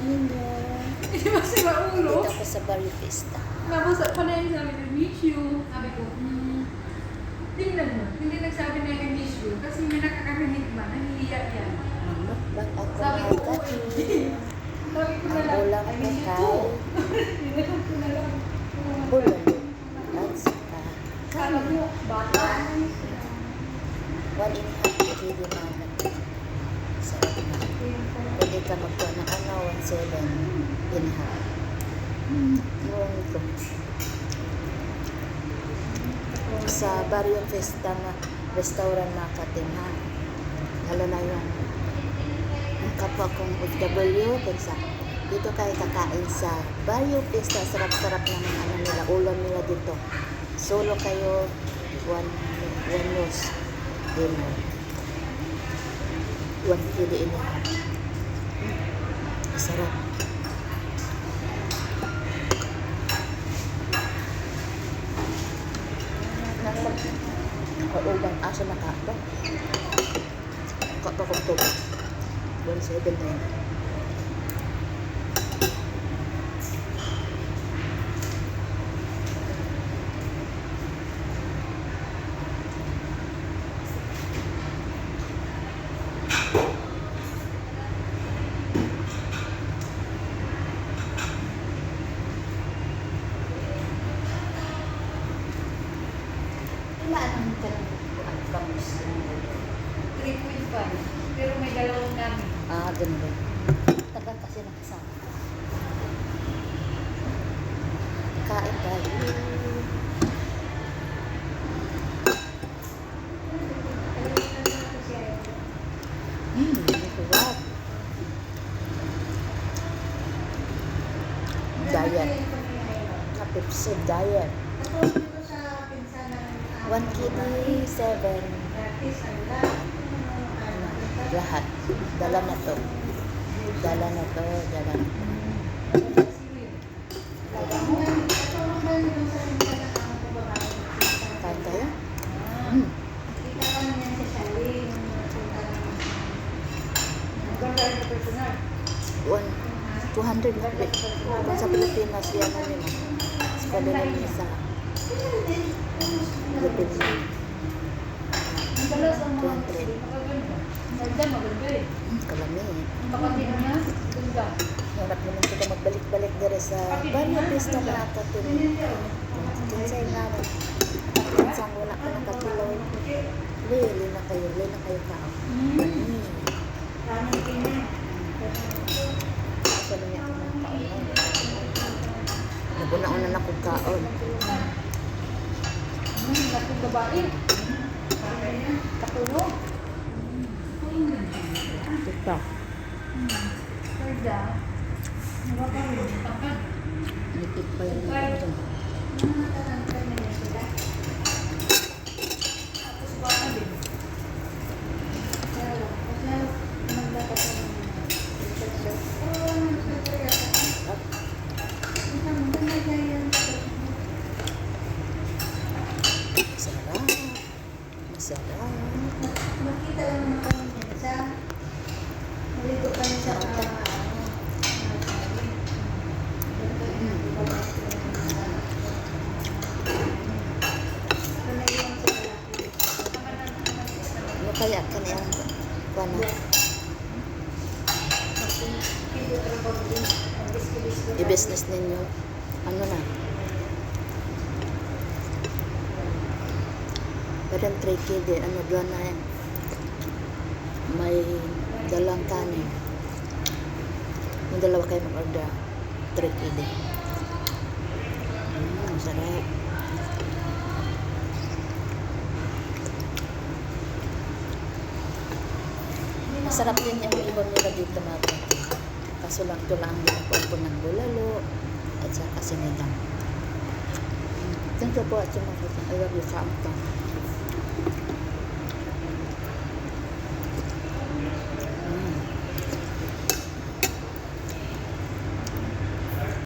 ninyo. Hindi ba si Maulo? Dito ako sa Barrio Fiesta. Nabasa pa na yung sabi ko, miss you. Sabi ko, tingnan mo. Hindi nagsabi na yung miss you. Kasi may nakakarinig ba? Nahihiya yan. Ba't ako Sabi ko, nakakati? sabi ko na Ang lang, ulam I ko miss you kay too. Tinanong ko na lang. Bulalo. At saka Kala mo, bata. 1 in half kg naman. Sarap na. Pwede ka magkuha ng 1.7 in half. Yung ito. Sa Barrio Fiesta na restaurant na Katima. Lalo na yung kapwa kong OFW, kaysa dito kayo kakain sa Barrio Fiesta. Sarap-sarap naman ano nila, ulam nila dito. Solo kayo, one meals dinner. 1 kilo in half. Sarap. Ulang asa na kato. Kato kong tubig. 1.7 na yun. Wala nang ang bangus. 3.5. Pero may dalawang namin. Ganda. Tagal kasi nakasama. Kain tayo. Sarap. Diet. Kapipsi, diet. 1 kilo, 7. Lahat. Dala na to. Dala na to. Dala na to. Kain tayo? One, 200 mahigit. Kung sa Pilipinas, yan na nila. Sa Pilipinas sa Pilipinas. 200. Kalami. Harap naman kita magbalik-balik dire sa Barrio Fiesta na katin. Kinsay nga rin. Kinsang wala ka ng kapiloy. Lili na kayo kao. Ako na niya ako ng kaon. Naguna-una na kong kaon. Natong babae. Katulog. Ito. Perda. Nipit pa yun ito. Masarap. Masarap. Makita lang naman kami niya sa nalito pa niya sa Ano kaya ka na yung paano? I-business ninyo. Ano na? Parang 3 kg. Ano doon na yan? May dalang kanin. Yung dalawa kayo mag-order. 3 kg. Sarap. Masarap din yung ibang nila dito natin. Kaso lang ito lang ginapon ng bulalo at saka sinigang. Thank you po at sumagot. I love you, Kaamta.